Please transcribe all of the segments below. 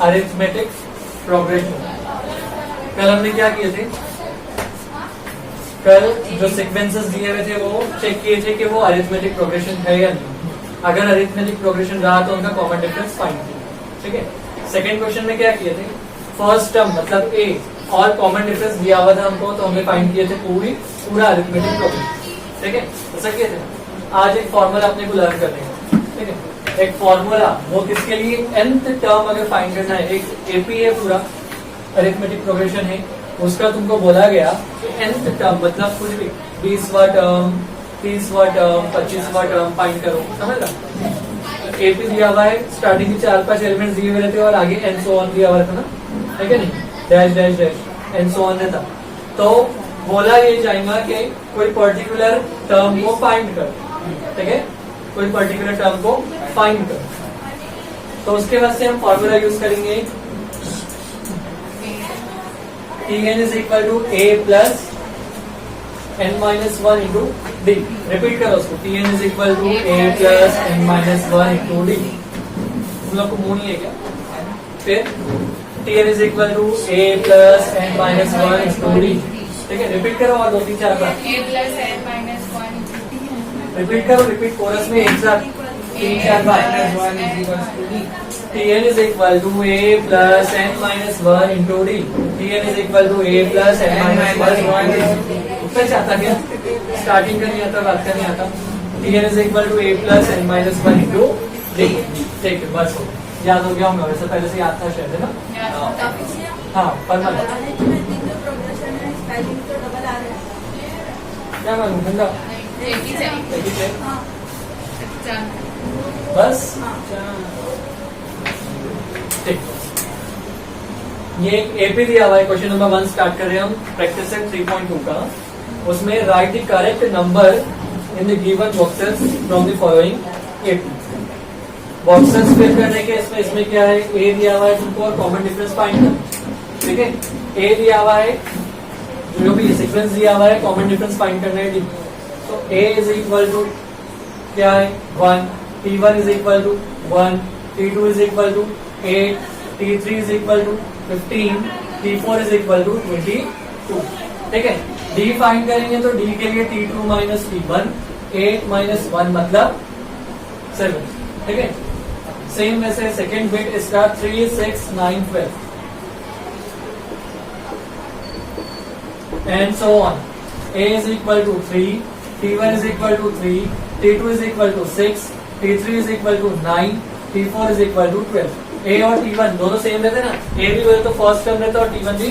Arithmetic progression. कल हमने क्या किए थे, कल जो सीक्वेंसेस दिए हुए थे वो चेक किए थे कि वो अरिथमेटिक प्रोग्रेशन है या नहीं। अगर अरिथमेटिक प्रोग्रेशन रहा तो उनका कॉमन डिफरेंस फाइंड किया। ठीक है। सेकंड क्वेश्चन में क्या किए थे, फर्स्ट टर्म मतलब ए और कॉमन डिफरेंस दिया हुआ था हमको, तो हमने फाइंड किए थे पूरा अरिथमेटिक प्रोग्रेशन। ठीक है, ऐसा किए थे। आज एक फॉर्मूला अपने को लर्न करने का। ठीक है, एक फॉर्मूला वो किसके लिए, nth टर्म अगर फाइंड करना है, एक एपी है पूरा अरिथमेटिक प्रोग्रेशन है, उसका तुमको बोला गया कि nth टर्म मतलब कुछ भी 20वां टर्म, 30वां टर्म, 25वां टर्म फाइंड करो। समझ रहा, एपी दिया हुआ है, स्टार्टिंग में 4-5 एलिमेंट्स दिए हुए रहते और आगे एंड सो ऑन दिया हुआ था ना, है क्या नहीं, dash dash dash and so on रहता। तो बोला ये जाएगा कि कोई पर्टिकुलर टर्म को फाइंड कर। ठीक है, कोई पर्टिकुलर टर्म को फाइंड कर, तो उसके वास्ते हम फॉर्मूला यूज करेंगे Tn is equal to a plus n minus 1 into d। Repeat करो उसको, Tn is equal to a plus n minus 1 into d। तुम लोग को मुंह नहीं है क्या? फिर Tn is equal to a plus n minus 1 into d। ठीक है, रिपीट करो और 2-3-4 बार a plus n minus 1 into d। Repeat करो, रिपीट कोरस में एक साथ 3-4 बार। Tn is equal to a plus n minus 1 into d। Tn is equal to a plus n minus 1 into d। उत्तर चाहता क्या? स्टार्टिंग का नहीं आता, बात का नहीं आता। Tn is equal to a plus n minus 1 into d। ठीक है, बस हो याद हो गया होगा, वैसे पहले से याद था शायद, है ना? हाँ, पर क्या मालूम ठंडा बस। ठीक, ये एपी दिया हुआ है, क्वेश्चन नंबर 1 स्टार्ट कर रहे हैं हम प्रैक्टिस सेट 3.2 का। उसमें write the correct number in the given boxes from the following AP. Boxes fill करने के इसमें क्या है, ए दिया हुआ है तुमको और कॉमन डिफरेंस फाइंड करना। ठीक है, ए दिया हुआ है, जो भी सीक्वेंस दिया हुआ है, कॉमन डिफरेंस फाइंड करना है। तो ए इज इक्वल टू क्या है 1, T1 is equal to 1, T2 is equal to 8, T3 is equal to 15, T4 is equal to 22। ठीक है, D फाइंड करेंगे तो D के लिए T2 माइनस T1, 8 माइनस 1 मतलब 7। ठीक है, सेम वैसे सेकेंड बिट इसका 3, 6, 9, 12 and so on। A is equal to 3, T1 is equal to 3, T2 is equal to 6, T3 is equal to 9, T4 is equal to 12। A और T1 दोनों same रहते ना, A भी बोले तो फर्स्ट टर्म रहता और T1 भी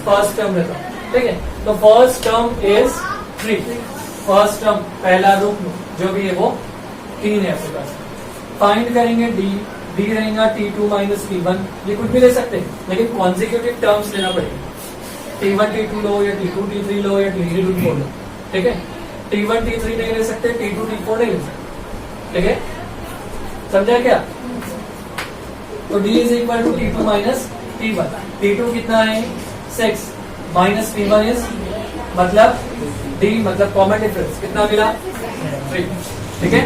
फर्स्ट टर्म रहता। ठीक है, तो first term is 3, first term पहला रूप जो भी है वो 3 है आपके पास। फाइंड करेंगे D रहेगा T2 माइनस T1, ये कुछ भी ले सकते हैं लेकिन कॉन्जिक्यूटिव टर्म्स लेना पड़ेगा। T1 T2 लो या T2 T3 लो या T3 T4 लो। ठीक है, T1 T3 नहीं ले सकते, T2 T4 नहीं ले सकते। ठीक है, समझा क्या? तो D is equal to T2 minus T1। T2 कितना है 6 माइनस T1 इज मतलब D मतलब कॉमन डिफरेंस कितना मिला 3। ठीक है,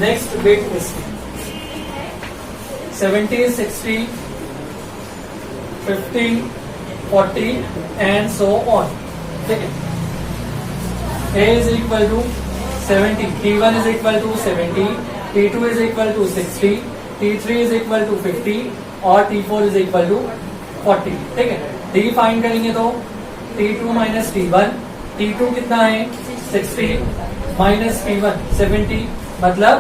next bit is 70, 60, 50, 40 and so on। ठीक है, A is equal to 70, T1 is equal to 70, T2 is equal to 60, T3 is equal to 50 और T4 is equal to 40। ठीक है, D फाइंड करेंगे तो T2 माइनस T1, T2 कितना है 60 minus T1 70 मतलब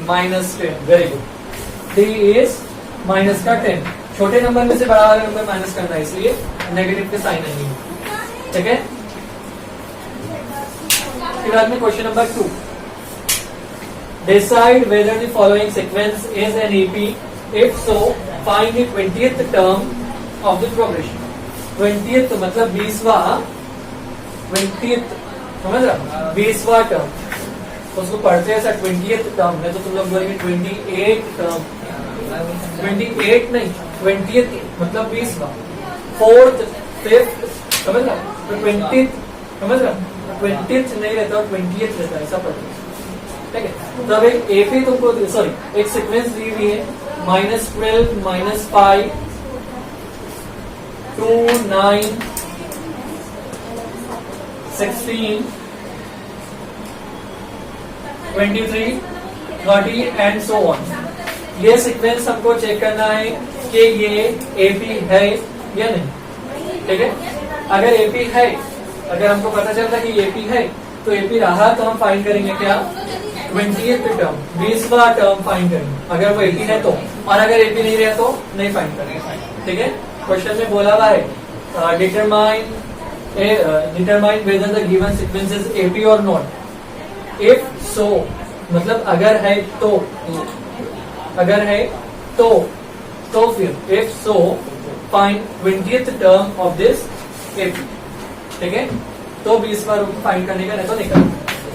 minus 10। Very good, D is minus का 10। छोटे नंबर में से बड़ा वाला नंबर माइनस करना है, इसलिए नेगेटिव के साइन आएंगे। ठीक है, फिर बाद में question number 2, decide whether the following sequence is an AP, if so find the 20th term of the progression. 20th मतलब 20वां, 20th समझ रहा, 20वां टर्म, तो उसको पढ़ते हैं सर 20th टर्म में, तो तुम लोग बोलेंगे 28 टर्म, 28 नहीं 20th मतलब 20वां, 4th 5th समझ रहा, तो 20th समझ रहा, 20th नहीं रहता और 20th रहता है, ऐसा पढ़ते हैं। ठीक है, तो अब एक ही तुमको सॉरी एक सीक्वेंस दी हुई है -12 -5 2 9 16 23 30 एंड सो ऑन। ये सीक्वेंस हमको चेक करना है कि ये एपी है या नहीं। ठीक है, अगर एपी है, अगर हमको पता चलता कि एपी है तो एपी रहा तो हम फाइंड करेंगे क्या, 20th टर्म, 20वां टर्म फाइंड करेंगे अगर वो एपी है तो, और अगर एपी नहीं रहा तो नहीं फाइंड करेंगे। ठीक है, क्वेश्चन में बोला हुआ है determine whether the given sequence is AP और नॉट। इफ सो मतलब अगर है तो, अगर है तो फिर if so find 20th term of this AP. ठीक है, तो 20वां रूप फाइंड करने का, नहीं तो नहीं करना।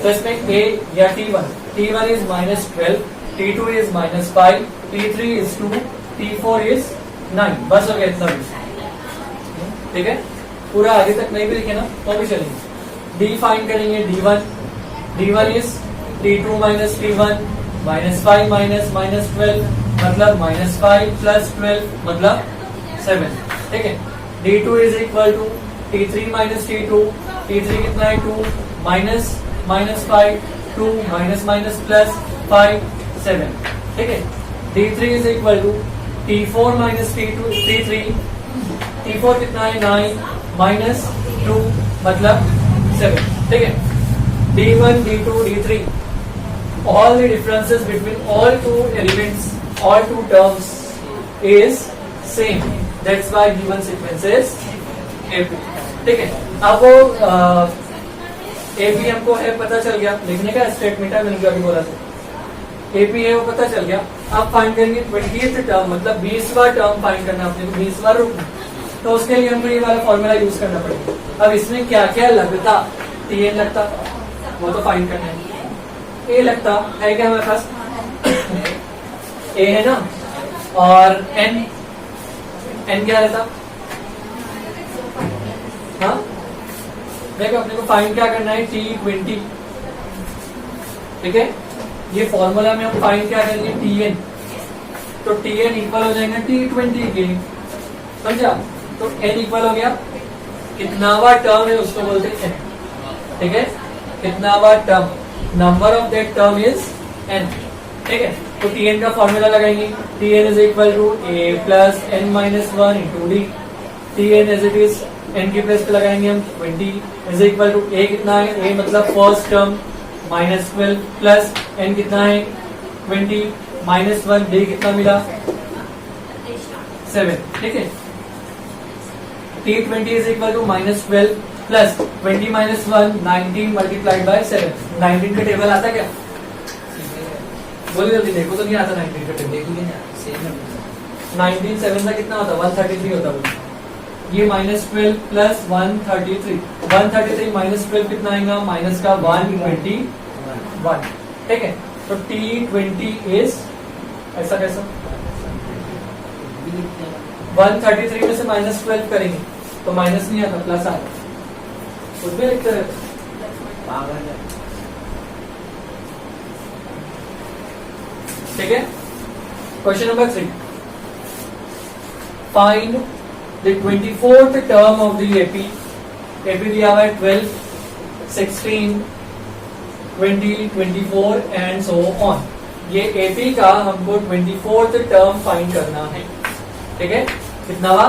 तो इसमें ए या T1 is -12, T2 is -5, T3 is 2, T4 is 9। बस हो गया इतना भी। ठीक है, पूरा आगे तक नहीं भी लिखे ना तो भी चलेंगे। डी फाइंड करेंगे, D1 इज T2 -T1 -5 -12 मतलब -5 + 12 मतलब 7। ठीक है, D2 is equal to T3 -T2, T3 कितना है 2 -5 2 -+ 5 7। ठीक है, D3 is equal to T4 -T2 T3, T4 कितना है 9 -2 मतलब 7। ठीक है, D1 D2 D3 all the differences between all two elements, all two terms is same. That's why given sequence is AP. ठीक है, अब वो AP हमको है पता चल गया, लिखने का स्टेटमेंट है, मैंने अभी बोला था AP है वो पता चल गया। अब फाइंड करेंगे 20th टर्म मतलब 20वां टर्म फाइंड करना अपने को, 20वां रूप। तो उसके लिए हमको ये वाला फॉर्मूला यूज करना पड़ेगा। अब इसमें क्या क्या लगता, TN लगता वो तो फाइंड करना है, ए लगता है क्या हमारे पास, ए है ना, और एन क्या रहता, हाँ देखो अपने को फाइंड क्या करना है, T20। ठीक है, ये फॉर्मूला में हम फाइंड क्या करेंगे, TN। तो TN इक्वल हो जाएगा T20 के, समझा। तो N इक्वल हो गया कितनावा टर्म है उसको बोलते हैं N। ठीक है, कितनावा term, number of that term is N। ठीक है, तो Tn का फॉर्मूला लगाएंगे, Tn is equal to A plus N -1 into D। Tn as it is, N की प्लेस पे लगाएंगे हम 20 इज इक्वल टू A कितना है, A मतलब फर्स्ट टर्म -12 प्लस N कितना है 20 -1, D कितना मिला 7। ठीक है, T20 is equal to -12 plus 20 -1 19 multiplied by 7। 19 का टेबल आता क्या, बोलिए जल्दी, देखो तो नहीं आता 19 का टेबल, देखोगे ना 19 7 का कितना होता, 133 होता है। ये -12 प्लस 133, 133 -12 कितना आएगा, माइनस का 121। ठीक है, तो T20 इज ऐसा कैसा, 133 में से -12 करेंगे तो माइनस नहीं आता, प्लस आता, कुछ भी लिखते रहते। ठीक है, question number 3, find the 24th term of the AP। AP दिया हुआ है 12 16 20 24 एंड सो ऑन। ये AP का हमको 24th टर्म फाइंड करना है। ठीक है, कितना हुआ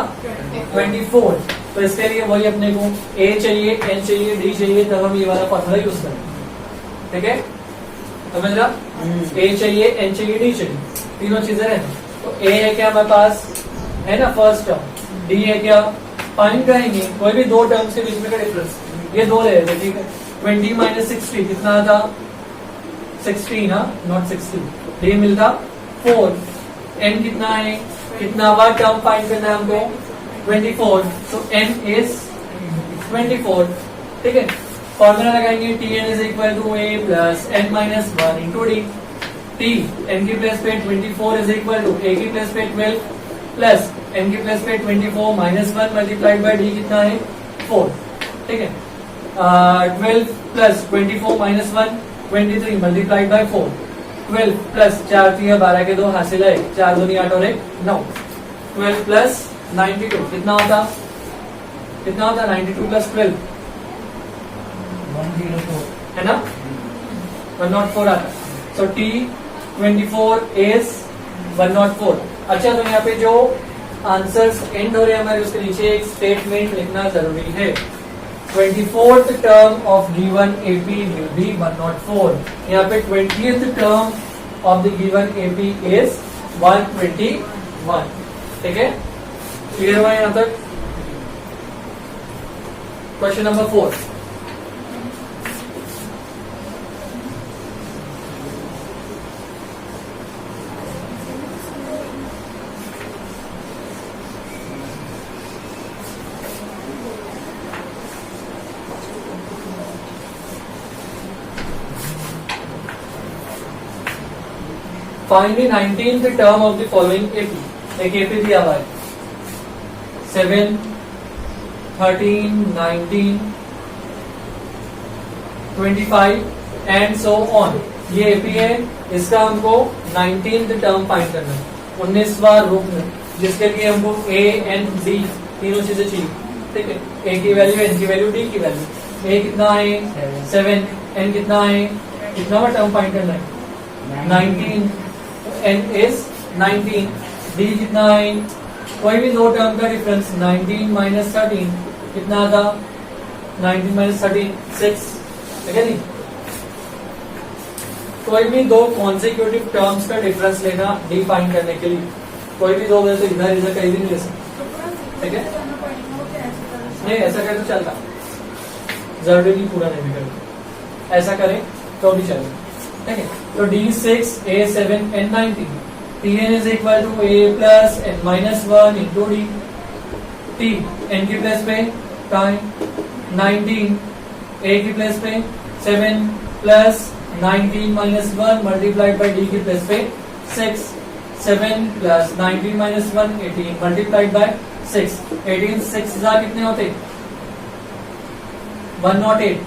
24। तो इसके लिए वही अपने को A चाहिए, N चाहिए, D चाहिए, तब हम ये वाला फॉर्मूला यूज करेंगे। ठीक है, समझ रहा, A चाहिए, N चाहिए, D चाहिए, तीनों चीजें रहती। तो A है क्या हमारे पास, है ना फर्स्ट टर्म, D है क्या, फाइंड करेंगे कोई भी दो टर्म्स के बीच में का डिफरेंस, ये दो ले लेते। ठीक है, 20 - 60 कितना था 16, हाँ नॉट 60, D मिलता 4। N कितना है, कितना बार टर्म फाइंड करना है हमको 24, तो N इज 24। ठीक है, फॉर्मूला लगाएंगे, Tn is equal to A plus N -1 into D। T N की प्लेस पे 24 इज इक्वल टू A की प्लेस पे 12 प्लस N की प्लेस पे 24 -1 मल्टीप्लाइड बाय D कितना है 4। ठीक है, 12 प्लस 24 -1 23 मल्टीप्लाइड बाय 4। 12 प्लस 4 3 12 के 2 हासिल है 4 दूनी 8 और 1 9 12 प्लस 92 कितना होता 92 प्लस 12 104 है ना 104 आता सो T24 इज 104। अच्छा तो यहाँ पे जो आंसर्स एंड हो रहे हैं हमारे उसके नीचे एक स्टेटमेंट लिखना जरूरी है 24th term of given AP will be 104। यहाँ पे 20th term of the given AP is 121। ठीक है क्लियर हुआ यहाँ तक। Question number 4 Find the 19th term of the following AP। एक AP दिया हुआ है 7, 13, 19, 25 एंड सो ऑन। ये AP है, इसका हमको 19th टर्म फाइंड करना है 19वां रुकन, जिसके लिए हमको A एंड D तीनों चीजें चाहिए। ठीक है A की वैल्यू, N की वैल्यू, D की वैल्यू। A कितना है 7, N कितना है, कितना टर्म फाइंड करना है 19, N is 19, D कितना है, कोई भी दो टर्म का डिफरेंस 19 माइनस 13 कितना था 19 माइनस 13 6। ठीक है नहीं, कोई भी दो कॉन्सिक्यूटिव टर्म्स का डिफरेंस लेना D फाइंड करने के लिए, कोई भी दो वैसे इधर इधर कहीं भी नहीं ले सकते। ठीक है नहीं ऐसा करें तो चलता, जरूरी नहीं पूरा नहीं भी करें, ऐसा करें तो भी चलेगा। ठीक है तो D6 A7 N19 Tn is equal to A plus N minus 1 into D। T N की प्लेस पे टाइम 19 A की प्लेस पे 7 plus 19 minus 1 multiplied by D की प्लेस पे 6 7 प्लस 19 माइनस 1 18 मल्टीप्लाइड बाई 6 18 6 कितने होते 108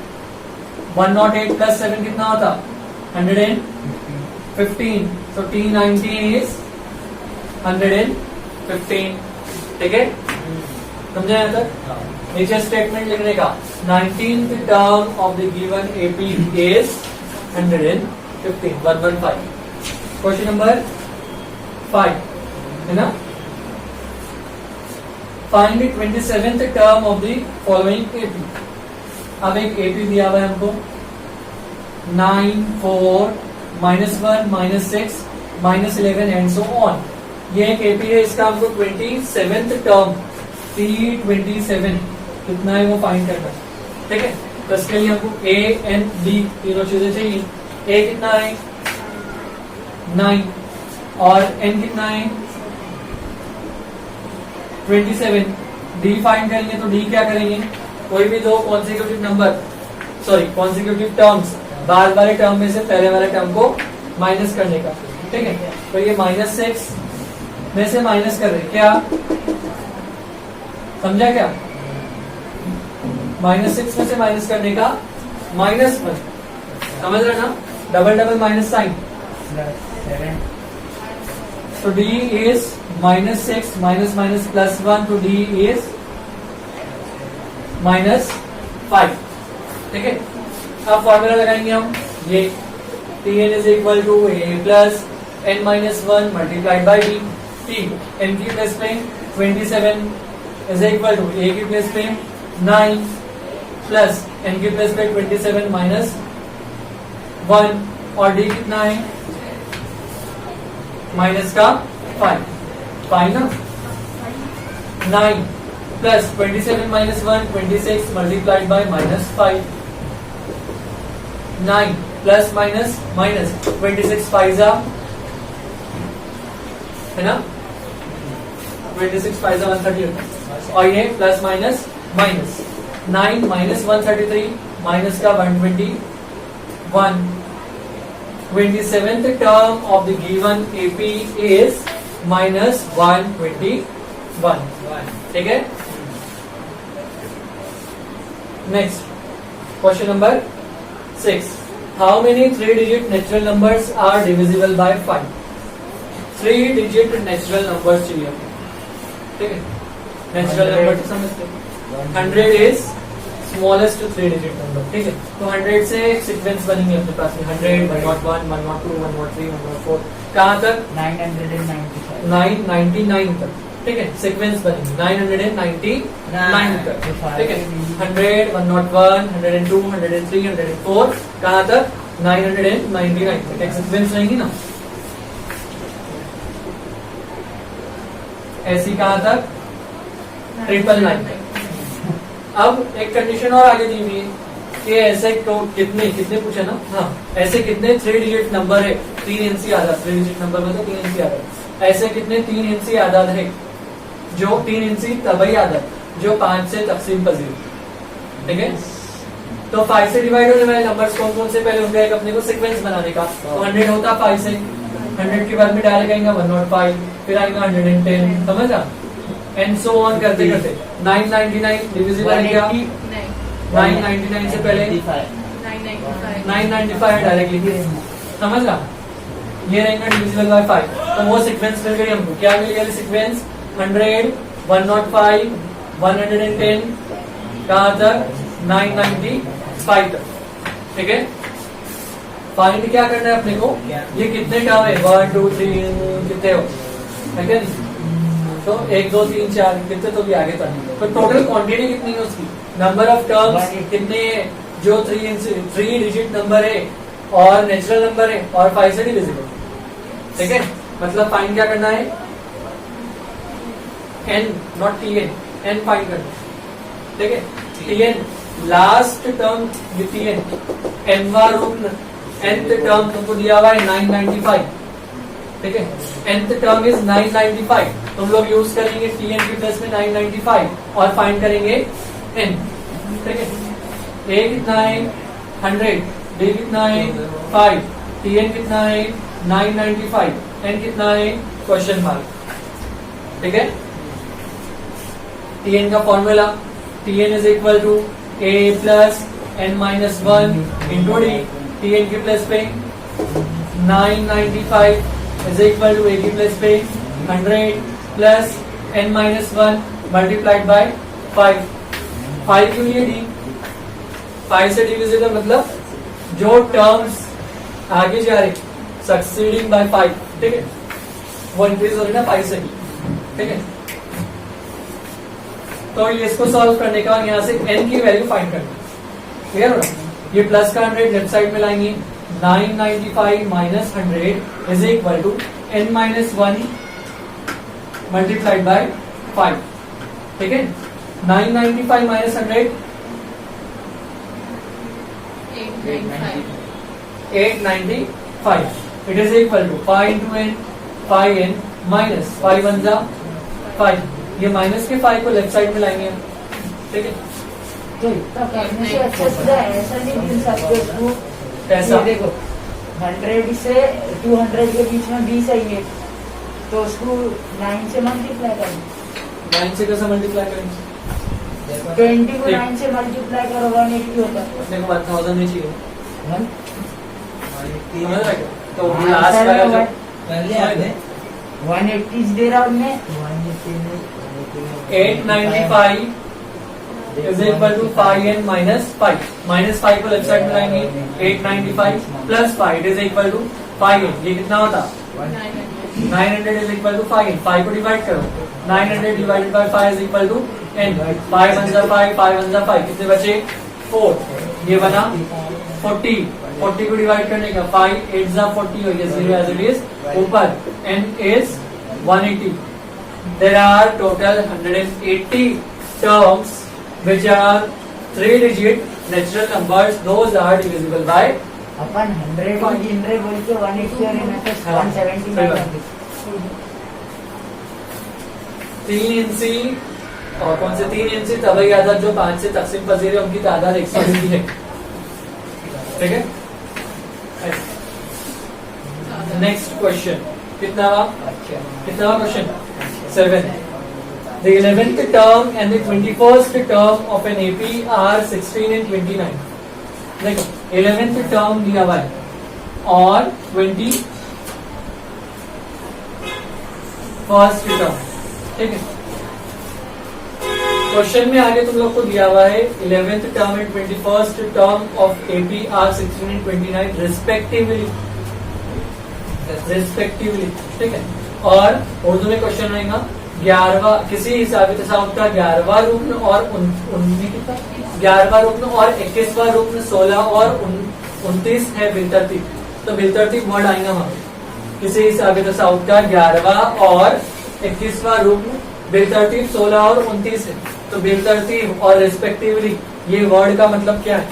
108 प्लस 7 कितना होता 115। so T19 is 115। ठीक है समझे यहाँ तक। नीचे स्टेटमेंट लिखने का 19th term of the given AP is 115 115। Question number 5 है ना, find the 27th term of the following AP। अब एक AP दिया हुआ है हमको 9 4 minus 1 minus 6 minus 11 and so on. ये एक AP है, इसका हमको 27th टर्म T27 कितना है वो फाइंड करना है। ठीक है तो इसके लिए हमको A एंड D तीनों चीजें चाहिए। A कितना है 9 और N कितना है 27। D फाइंड करेंगे तो D क्या करेंगे, कोई भी दो कॉन्सिक्यूटिव नंबर कॉन्सिक्यूटिव टर्म्स बाद वाले टर्म में से पहले वाले टर्म को माइनस करने का। ठीक है तो ये -6 में से माइनस कर रहे क्या, समझा क्या, -6 में से माइनस करने का -1 समझ रहे ना, डबल डबल माइनस साइन। तो D is -6 माइनस माइनस +1 तो D is -5। ठीक है अब फॉर्मूला लगाएंगे हम ये Tn is equal to A plus N minus 1 multiplied by D। T N की प्लेस पे 27 is equal to A की प्लेस पे 9 प्लस N की प्लेस पे 27 माइनस 1 और D कितना है माइनस का 5 ना 9 plus 27 minus 1 26 multiplied by -5 9 plus minus minus 26 Pfizer है ना 26 फाइजा 130 होता है और ये plus minus minus 9 minus 133 minus का 121। 27th term of the given AP is -121। ठीक है next question number 6 how many 3-digit natural numbers are divisible by 5? 3-digit natural numbers चाहिए हमें, ठीक है। नेचुरल नंबर समझते हैं, 100 इज स्मॉलेस्ट 3-digit नंबर, ठीक है। तो 100 से एक सीक्वेंस बनेंगे अपने पास में, 100, 101, 102, 103, 104, कहाँ तक? 999 तक, ठीक है। सीक्वेंस बनेगी 999 तक, ठीक है। 100, 101, 102, 103, 104, कहाँ तक? 999 तक एक सीक्वेंस रहेंगी ना। ऐसी कहाँ तक? 999। अब एक कंडीशन और आगे दी हुई है कि ऐसे तो कितने पूछे ना, हाँ, ऐसे कितने 3-digit नंबर है, 3 NC आधार, 3-digit नंबर में तो 3 NC आधार, ऐसे कितने 3 NC आधार है, जो 3 NC तभी आधार जो 5 से तकसीम पजीर, ठीक है। तो 5 से डिवाइड होने वाले नंबर्स कौन कौन से पहले होंगे, एक अपने को सीक्वेंस बनाने का। तो 100 होता 5 से, 100 के बाद में डायरेक्ट आएगा 105, फिर आएगा 110, समझा, एंड सो ऑन करते करते 999 डिविजिबल है क्या? 999 से पहले 995 डायरेक्टली, समझ रहा, ये रहेगा डिविजिबल बाय 5। तो वो सीक्वेंस मिल गई हमको, क्या मिल गया सीक्वेंस? 100, 105, 110, कहाँ तक? 995 तक, ठीक है। फाइंड क्या करना है अपने को, ये कितने टर्म है, 1 2 3 कितने हो, ठीक है। तो 1 2 3 4 कितने तो भी आगे तक, तो टोटल क्वांटिटी कितनी है उसकी, नंबर ऑफ टर्म्स कितने जो 3-digit नंबर है और नेचुरल नंबर है और 5 से डिविजिबल, ठीक है। मतलब फाइंड क्या करना है, n not tn, n find करना, ठीक है। tn लास्ट टर्म tn, nवा रूट, nth टर्म तुमको दिया हुआ है 995, ठीक है। nth टर्म इज 995, तुम लोग यूज करेंगे tn की प्लस में 995 और फाइंड करेंगे n, ठीक है। a कितना है? 100, d कितना है? 5, tn कितना है? 995, n कितना है? क्वेश्चन मार्क, ठीक है। tn का formula, tn is equal to a plus n minus 1 into d, tn की प्लस पे 995 इज इक्वल टू a की प्लस पे 100 plus n minus 1 multiplied by 5। 5 क्यों लिए डी? 5 से डिविजिबल मतलब जो टर्म्स आगे जा रहे सक्सीडिंग बाय 5, ठीक है, वो इंक्रीज हो रही ना 5 से, ठीक है। तो ये इसको सॉल्व करने का यहाँ से n की वैल्यू फाइंड करनी, क्लियर हो रहा। ये प्लस का 100 लेफ्ट साइड में लाएंगे, 995 minus 100 is equal to n minus 1 multiplied by 5, ठीक है। 995 minus 100 895, it is equal to 5 into n, 5n minus 5 1 जा 5, ये माइनस के 5 को लेफ्ट साइड में लाएंगे, ठीक है। तो इतना करने से अच्छा सीधा ऐसा नहीं मिल सकते उसको, कैसा? ये देखो 100 से 200 के बीच में 20 है ये, तो उसको 9 से मल्टीप्लाई करें, 9 से कैसे मल्टीप्लाई करेंगे? 20 को 9 से मल्टीप्लाई करो 180 होता है। अपने को 1000 नहीं चाहिए, वन? समझ रहा है? तो हाँ, लास्ट सर, वाला जो वन- पहले आपने 180 दे रहा हूँ मैं, 895 is equal to 5n minus 5, minus 5 को लेफ्ट साइड में लाएंगे, 895 plus 5 is equal to 5n, ये कितना होता? 900 इज इक्वल टू 5n, 5 को डिवाइड करो, 900 divided by 5 is equal to n, 5 1 जा 5, 5 1 जा 5, कितने बचे? 4, ये बना 40, 40 को डिवाइड करने का 5 8 जा 40 हो गया, 0 एज इट इज, ऊपर n is 180, there are total 180 terms which are 3-digit natural numbers, those are divisible by अपन 100 को गिन रहे बोल के 180 और यहाँ पे हाँ, 179 सही बात। कर दी। 3 इंची और कौन से 3 इंची तभी आधार जो 5 से तकसीम पजीर है, उनकी तादाद 180 है, ठीक है। नेक्स्ट क्वेश्चन कितना question 7. The 11th term and the 21st term of an AP are 16 and 29. देखो 11th टर्म दिया हुआ है और 21st टर्म, ठीक है। क्वेश्चन में आगे तुम लोग को दिया हुआ है 11th term and 21st term of AP are 16 एंड 29 रिस्पेक्टिवली, ठीक है। और उर्दू में क्वेश्चन आएगा 11वां किसी हिसाब किताब का 11वां रुकन और 11वां रुकन और 21वां रुकन 16 और 29 है बिलतरतीब, तो बिलतरतीब वर्ड आएगा वहां पे। किसी हिसाब किताब का 11वां और 21वां रुकन बिलतरतीब 16 और 29 है, तो बिलतरतीब और रिस्पेक्टिवली ये वर्ड का मतलब क्या है?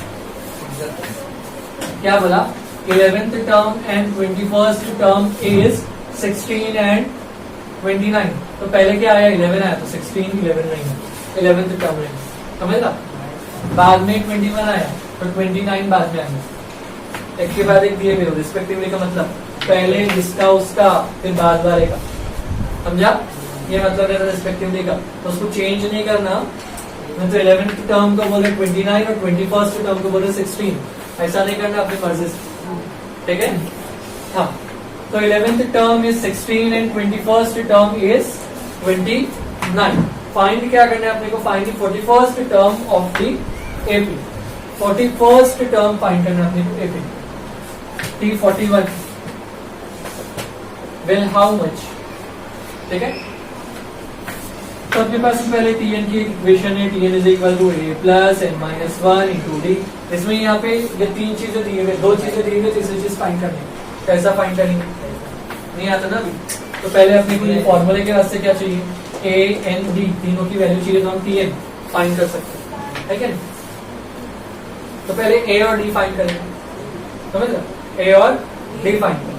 क्या बोला? 11th term and 21st term is 16 एंड 29, तो पहले क्या आया? 11 आया, तो 16 11 नहीं है, 11th टर्म नहीं, समझा? बाद में 21 आया, तो 29 बाद में आया। एक के बाद एक दिए हुए रिस्पेक्टिवली का मतलब पहले जिसका उसका फिर बाद वाले का, समझा? ये मतलब है रिस्पेक्टिवली का, तो उसको चेंज नहीं करना। मैं तो 11th टर्म को बोले 29 और 21st टर्म को बोले 16, ऐसा नहीं करना अपनी मर्जी से, ठीक है? हाँ, तो 11th term is 16 and 21st term is 29। Find क्या करना है अपने को? Find the 41st term of the AP, 41st term find करना है अपने को AP. T41 will how much, ठीक है। तो आपके पास पहले Tn की इक्वेशन है, Tn is equal to a plus n minus 1 into d. इसमें यहाँ पे ये तीन चीजें दी हुई, दो चीजें दी हुई, तीसरी चीज फाइंड करनी है। कैसा फाइंड करेंगे? नहीं आता ना अभी, तो पहले अपने को ये फॉर्मूले के वास्ते क्या चाहिए? a n d, तीनों की वैल्यू चाहिए, तो हम Tn फाइंड कर सकते हैं, ठीक है। तो पहले a और d फाइंड करेंगे, समझ लो, a और d फाइंड करें।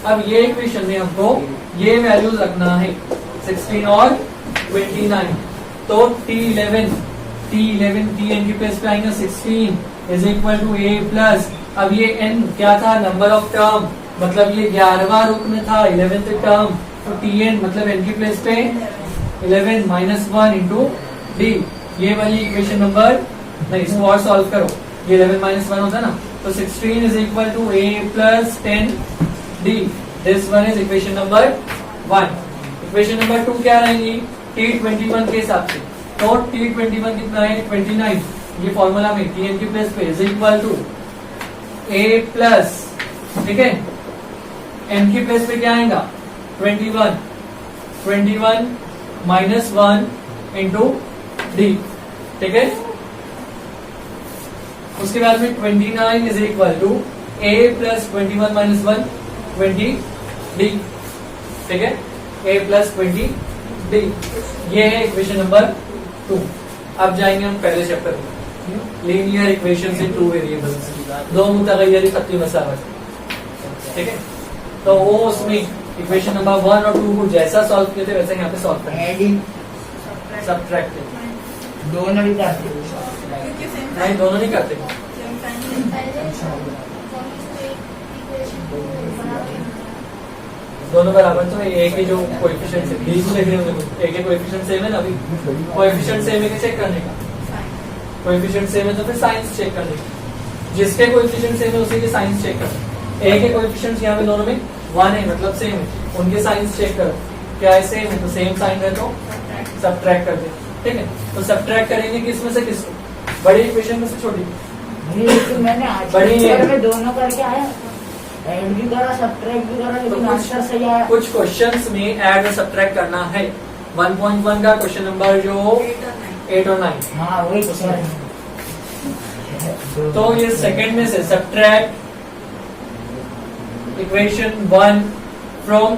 अब ये इक्वेशन में हमको ये वैल्यूज रखना है 16 और 29, तो T11 Tn की प्लेस पे आएगा 16 is equal to a plus, अब ये n क्या था? नंबर ऑफ टर्म, मतलब ये 11वां रुकन था 11th टर्म, तो Tn मतलब n की प्लेस पे 11 माइनस 1 इंटू डी। ये वाली इक्वेशन नंबर नहीं, इसको और सॉल्व करो, ये 11 माइनस 1 होता ना, तो 16 is equal to a plus 10 d. This one is equation number 1। Equation number 2 क्या रहेंगी? T21 के हिसाब से, तो T21 कितना है? 29, ये फॉर्मूला में Tn की प्लेस पे is equal to a plus, ठीक है, n की प्लेस पे क्या आएगा? 21 माइनस 1 इंटू डी, ठीक है। उसके बाद में 29 is equal to a plus 21 minus 1 20 d, ठीक है, a प्लस 20 डी। ये है इक्वेशन नंबर 2। अब जाएंगे हम पहले चैप्टर में, लीनियर इक्वेशन से टू वेरिएबल्स, दो मुतगय्यर खत्ती मसावत, ठीक है। तो वो उसमें इक्वेशन नंबर 1 और 2 को जैसा सॉल्व किए थे वैसे यहाँ पे सॉल्व करेंगे। एडिंग सब्ट्रैक्टिंग दोनों ही करते क्योंकि सेम नहीं, दोनों नहीं करते। दोनों बराबर, तो एक ही जो कोएफिशिएंट है, बीच में देख रहे हो, एक ही कोएफिशिएंट सेम है ना, अभी कोएफिशिएंट सेम है कि चेक करने का, कोएफिशिएंट सेम है तो फिर साइंस चेक करने का, जिसके कोएफिशिएंट सेम है उसी के साइंस चेक करो। एक के कोएफिशिएंट्स यहाँ पे दोनों में 1 है, मतलब सेम है, उनके साइंस चेक करो, क्या है? सेम है, तो सेम साइन है तो सब्ट्रैक्ट कर दे, ठीक है। तो सब्ट्रैक्ट करेंगे किसमें से किसको? बड़ी इक्वेशन में से छोटी? तो मैंने आज बड़ी है। में दोनों करके आया, ऐड भी करा सब्ट्रैक्ट भी करा, लेकिन आंसर सही आया। कुछ क्वेश्चंस में ऐड और सब्ट्रैक्ट करना है। 1.1 का क्वेश्चन नंबर जो 8 और 9, हाँ वही सर। तो ये सेकंड में से सब्ट्रैक्ट इक्वेशन 1 फ्रॉम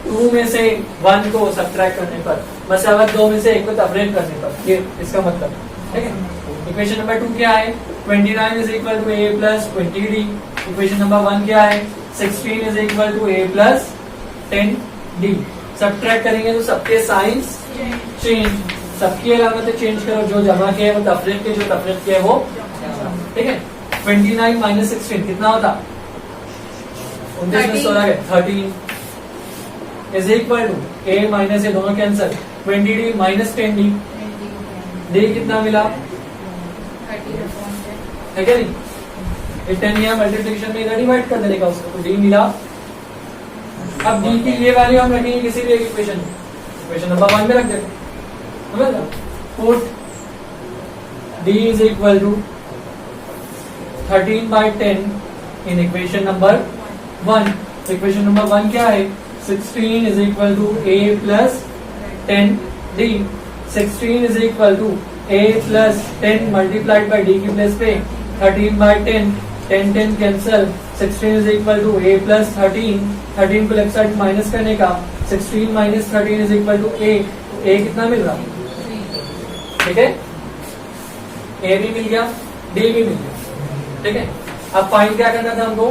2 में से 1 को सब्ट्रैक्ट करने पर, मसावत 2 में से 1 को तफरीक करने पर, ये इसका मतलब, ठीक है। इक्वेशन नंबर 2 क्या है? 29 is equal to a plus 20 d. Equation number 1 क्या है? 16 is equal to a plus 10 d. Subtract करेंगे तो सबके साइंस चेंज, सबकी अलामतें चेंज करो, जो जमा किया है वो तफरीक के, जो तफरीक किया है वो, ठीक है। 29 माइनस 16 कितना होता? 29 में 16 है 13 is equal to a minus ये दोनों cancel, 20 d minus 10 d. D कितना मिला? है क्या नहीं? ये 10 यहाँ मल्टीप्लिकेशन में इधर डिवाइड कर देने का उसको, तो डी मिला। अब डी की ये वैल्यू हम रखेंगे किसी भी एक इक्वेशन में, इक्वेशन नंबर 1 में रख देंगे, समझ लो। Put D is equal to 13/10 in equation number 1। Equation number 1 क्या है? 16 is equal to a plus 10 D. 16 is equal to a plus 10 multiplied by D की प्लेस पे 13/10, 10 cancel, 16 is equal to a plus 13 को left side minus करने का, 16 minus 13 is equal to a, तो a कितना मिल रहा? ठीक है, a भी मिल गया, d भी मिल गया, ठीक है। अब फाइंड क्या करना था हमको?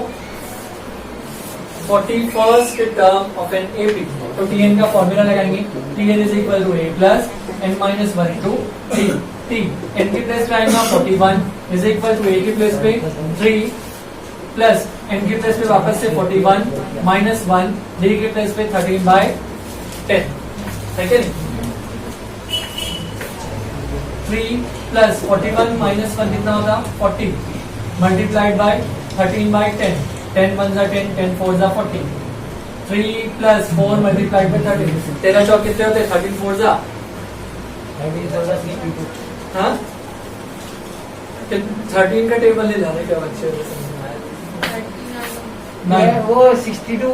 41st term of an AP, तो Tn का फॉर्मूला लगाएंगे, Tn is equal to a plus n minus 1 into t। n की प्लेस पे आएगा 41 इज इक्वल टू a की प्लेस पे 3 प्लस n की प्लेस पे वापस से 41 माइनस 1 d की प्लेस पे 13/10, ठीक है। 3 प्लस 41 माइनस 1 कितना होगा? 40 मल्टीप्लाइड बाय 13/10, 10 1 जा 10, 10 4 जा 40, 3 प्लस 4 मल्टीप्लाइड बाय 13, 13 चौक कितने होते? 13 4 जा, हाँ 13 का टेबल ले जाने क्या बच्चे? वो 62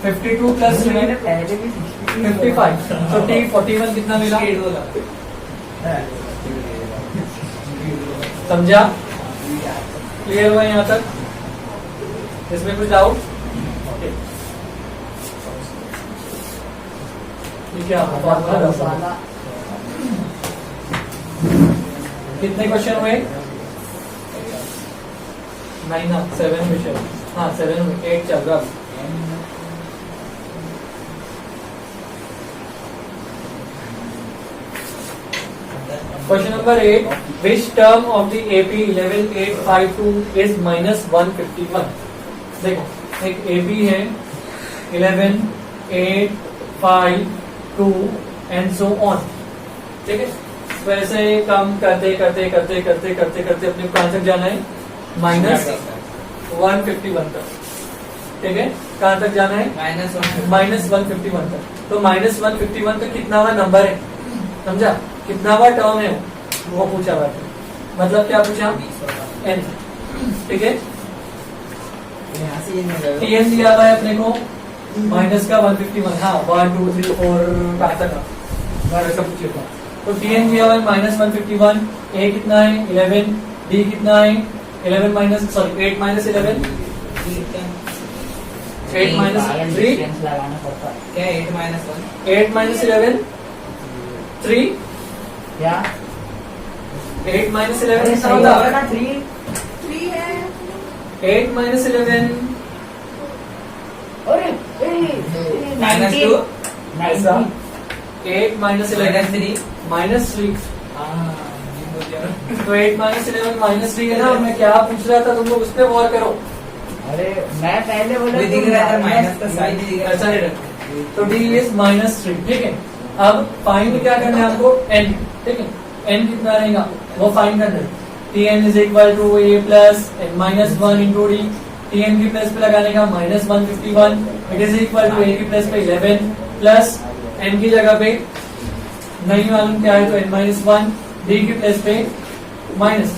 52 प्लस मैंने पहले भी 55, तो t 41 कितना मिला? समझा? क्लियर हुआ यहाँ तक? इसमें कुछ डाउट? क्या कितने क्वेश्चन हुए? 9 ना 7 क्वेश्चन, हाँ 7 हुए, 8 चल रहा। Question number 8. Which term of the AP 11852 is minus 151? देखो एक AP है 11852 and so on, ठीक है। वैसे काम करते करते करते करते करते करते अपने कहां तक जाना है? माइनस 151 तक, ठीक है। कहां तक जाना है? माइनस 151 तक। तो माइनस 151 तक कितनावा नंबर है? समझा? कितनावा टर्म है वो पूछा हुआ है, मतलब क्या पूछा? n, ठीक है। Tn दिया हुआ है अपने को माइनस का 151, हाँ 1 2 3 4 कहां तक ऐसा पूछेगा। तो Tn दिया हुआ है माइनस 151, a कितना है? 11, d कितना है? 11 माइनस 8 माइनस 11, 8 माइनस 3 लगाना पड़ता है क्या 8 माइनस 8 माइनस 11 3, क्या? 8 माइनस 11 कितना होता है? 3 है 8 माइनस 11 अरे माइनस 2 ऐसा 8 माइनस 11 3 माइनस 3, तो 8 माइनस 11 माइनस 3 है ना। मैं क्या पूछ रहा था तुम लोग उस पर गौर करो। अरे मैं पहले बोला ये दिख रहा था माइनस का साइन दिख रहा ऐसा नहीं रखो, तो d इज माइनस 3, ठीक है। अब फाइंड क्या करना है आपको? n, ठीक है। n कितना रहेगा वो फाइंड करना है। Tn is equal to a plus n minus 1 into d. Tn की प्लेस पे लगाने का minus 151, it is equal to a की प्लेस पे 11 प्लस n की जगह पे नहीं मालूम क्या है तो n माइनस 1, d की प्लेस पे माइनस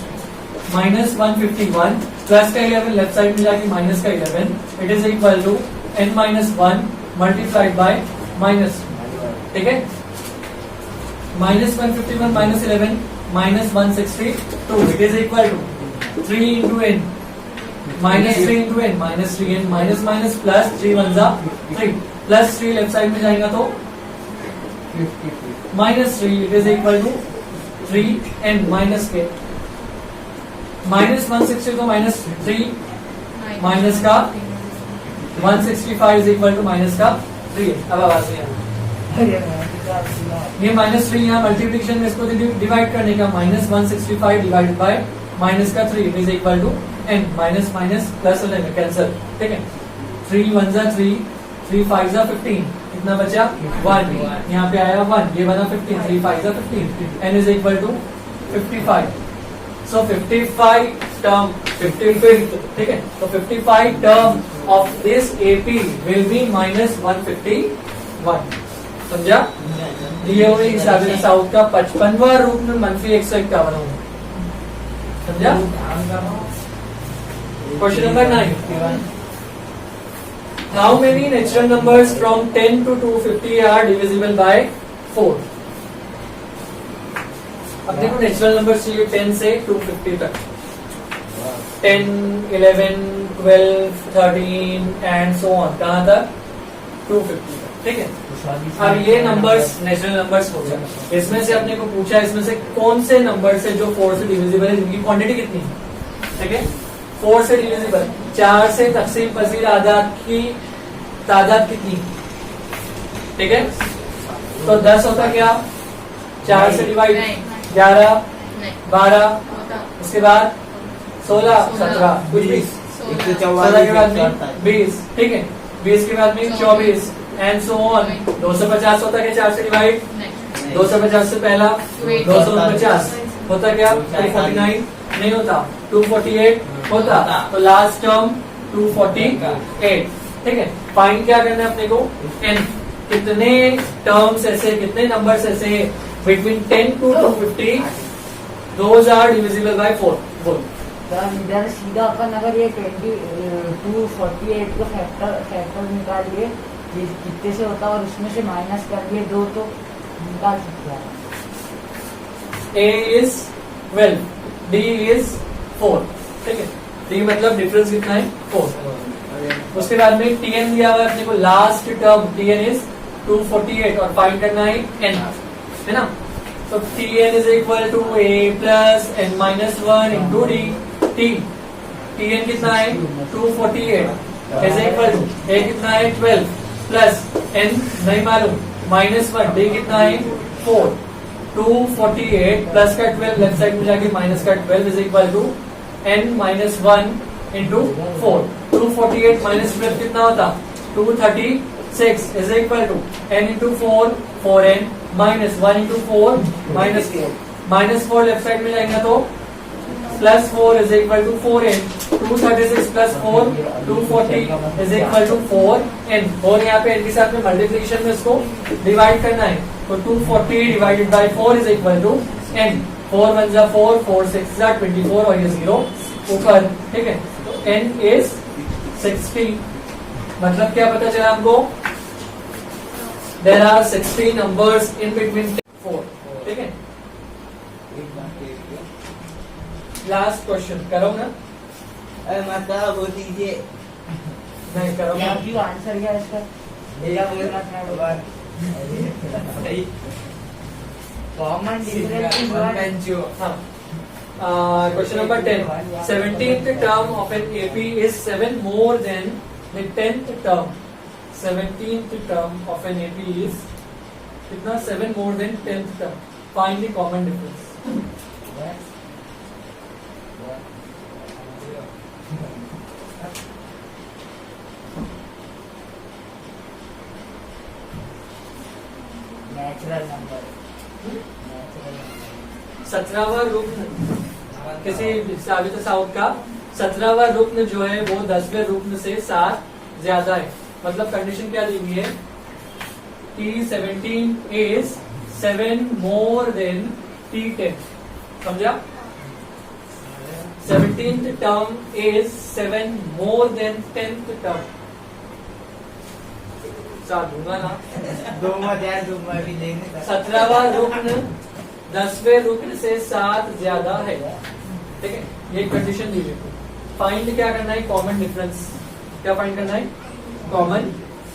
151 प्लस का 11 लेफ्ट साइड में जाके माइनस का 11, it is equal to n minus 1 multiplied by minus, ठीक है। Minus 151 minus 11 minus 162, it is equal to 3 into n minus 3 into n minus 3n minus minus plus 3 1 जा 3 plus 3 left side में जाएगा तो minus 3, it is equal to 3n minus के minus 160 तो minus 3 minus का 165 is equal to minus का 3। अब आवाज नहीं आ रही। ये माइनस 3 यहाँ मल्टीप्लिकेशन में इसको डिवाइड करने का, माइनस 165 डिवाइडेड बाय माइनस का 3 it is equal to n, minus minus plus हो जाएगा कैंसिल, ठीक है। 3 1 जा 3, 3 5 जा 15, कितना बचा 1, यहाँ पे आया 1, ये बना 15, 3 5 जा 15, n is equal to 55. So 55 term, 55th, ठीक है? तो 55 term of this AP will be minus 151. समझा? दिए हुए हिसाब से साउथ का 55वां रूप में -151 होगा. समझा? Question number 9. How many natural numbers from 10 to 250 are divisible by 4? अब देखो नेचुरल नंबर चाहिए 10 से 250 तक. 10, 11, 12, 13 एंड सो ऑन. कहाँ तक? 250 तक. ठीक है. अब ये नंबर्स नेचुरल नंबर्स हो जाए. इसमें से अपने को पूछा इसमें से कौन से नंबर से जो 4 से डिविजिबल है जिनकी क्वांटिटी कितनी है. ठीक है. 4 से डिविजिबल 4 से तकसीम पजीर आदाद की तादाद कितनी. ठीक है. तो 10 होता क्या? 4 से डिवाइड 11, 12, उसके बाद 16, 17, कुछ भी 16 के बाद में 20. ठीक है. 20 के बाद में 24 एंड सो ऑन. 250 होता क्या 4 से डिवाइड? 250 से पहला 249 होता क्या? 249 नहीं होता. 248 होता. तो लास्ट टर्म 248. ठीक है. फाइंड क्या करना है अपने को? n. कितने टर्म्स ऐसे, कितने नंबर्स ऐसे between 10 to 250 those are divisible by 4. बोल. इधर सीधा अपन अगर ये 248 को फैक्टर निकालिए कितने से होता है और उसमें से माइनस कर दिए 2 तो निकाल सकते हैं. A is 12, D is 4. ठीक है. D मतलब डिफरेंस कितना है? 4. उसके बाद में Tn दिया हुआ है अपने को. लास्ट टर्म Tn is 248 और फाइंड करना है n, है ना. तो Tn is equal to A plus n minus 1 into D. Tn कितना है? 248 is equal to A कितना है? 12 plus n नहीं मालूम -1. D कितना है? 4. 248 प्लस का 12 लेफ्ट साइड में जाके माइनस का 12 is equal to n minus 1 into 4. 248 minus 12 कितना होता? 236 is equal to n into 4, 4n minus 1 into 4 minus 4. minus 4 left side में जाएगा तो plus 4 is equal to 4n. 236 plus 4 240 is equal to 4n. और यहाँ पे n के साथ में मल्टीप्लिकेशन में इसको डिवाइड करना है. तो 240 divided by 4 is equal to n. 4 1 जा 4, 4 6 जा 24 और ये 0 ऊपर. ठीक है. तो n is 60. मतलब क्या पता चला हमको? There are 60 numbers in between 4. ठीक है. लास्ट क्वेश्चन करो ना. मतलब वो दीजिए. नहीं करो ना. क्यों आंसर क्या है इसका? Common difference. Question number 10. 17th term of an AP is 7 more than the 10th term. 17th term of an AP is कितना? 7 more than 10th term. Find the common difference. Natural number. 17वां रुकन किसी साबित south का 17वां रुकन जो है वो 10वें रुकन से 7 ज्यादा है. मतलब कंडीशन क्या दी हुई है? T17 is 7 more than T10. समझा? 17th term is 7 more than 10th term. साथ दूंगा ना. 17वां रुकन 10वें रुकन से 7 ज्यादा है. ठीक है. ये कंडीशन दी हुई. फाइंड क्या करना है? Common difference. क्या फाइंड करना है? Common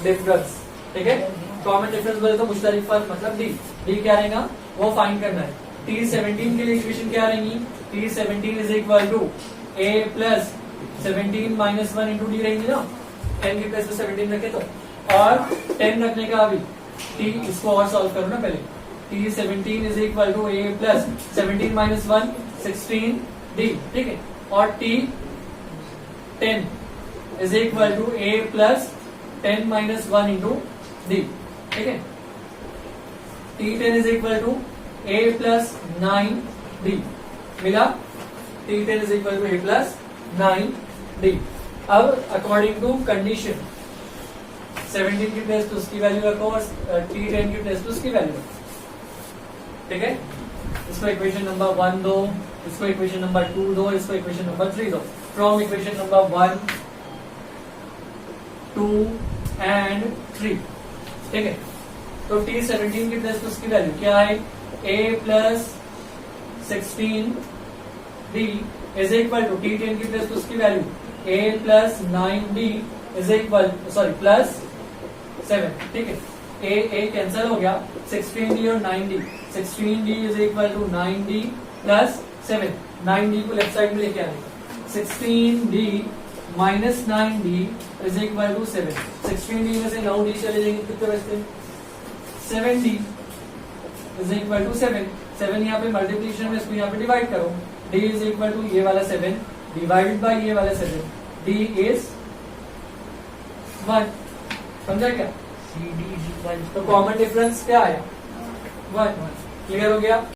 difference. ठीक है. कॉमन डिफरेंस बोले तो मुश्तरक फर्क मतलब डी. डी क्या रहेगा? वो फाइंड करना है. T17 के लिए इक्वेशन क्या रहेंगी? T17 is equal to A plus 17 minus 1 into D रहेंगी ना. n की प्लेस में 17 रखे तो. और 10 रखने का अभी T इसको और सॉल्व करो ना पहले. T17 is equal to A plus 17 minus 1 16 D. ठीक है. और T10 is equal to A plus 10 minus 1 into D. ठीक है. T10 is equal to A plus 9 d मिला, T10 is equal to a plus 9D। अब according to condition 17 की place पे उसकी वैल्यू रखो और T10 की प्लेस पे उसकी वैल्यू रखो, ठीक है। इसको इक्वेशन नंबर 1 दो, इसको इक्वेशन नंबर 2 दो, इसको इक्वेशन नंबर 3 दो। फ्रॉम इक्वेशन नंबर 1, 2 एंड 3, ठीक है। तो T17 की प्लेस पे उसकी वैल्यू क्या है, a plus 16D is equal to T10 की प्लेस पे उसकी value a plus 9D is equal sorry plus 7, ठीक है। a कैंसिल हो गया, 16D और 9D, 16D is equal to 9D plus 7, 9D को लेफ्ट साइड में लेके आने, 16D minus 9D is equal to 7, 16D में से 9D चले जाएंगे, कितने बचते, 7D इज इक्वल टू 7, 7 यहाँ पे मल्टीप्लीकेशन में, इसको यहाँ पे डिवाइड करो, D इज इक्वल टू ये वाला 7 डिवाइडेड बाय ये वाला 7, D इज 1, समझा क्या। CD इज इक्वल तो कॉमन डिफरेंस क्या है, 1, क्लियर हो गया।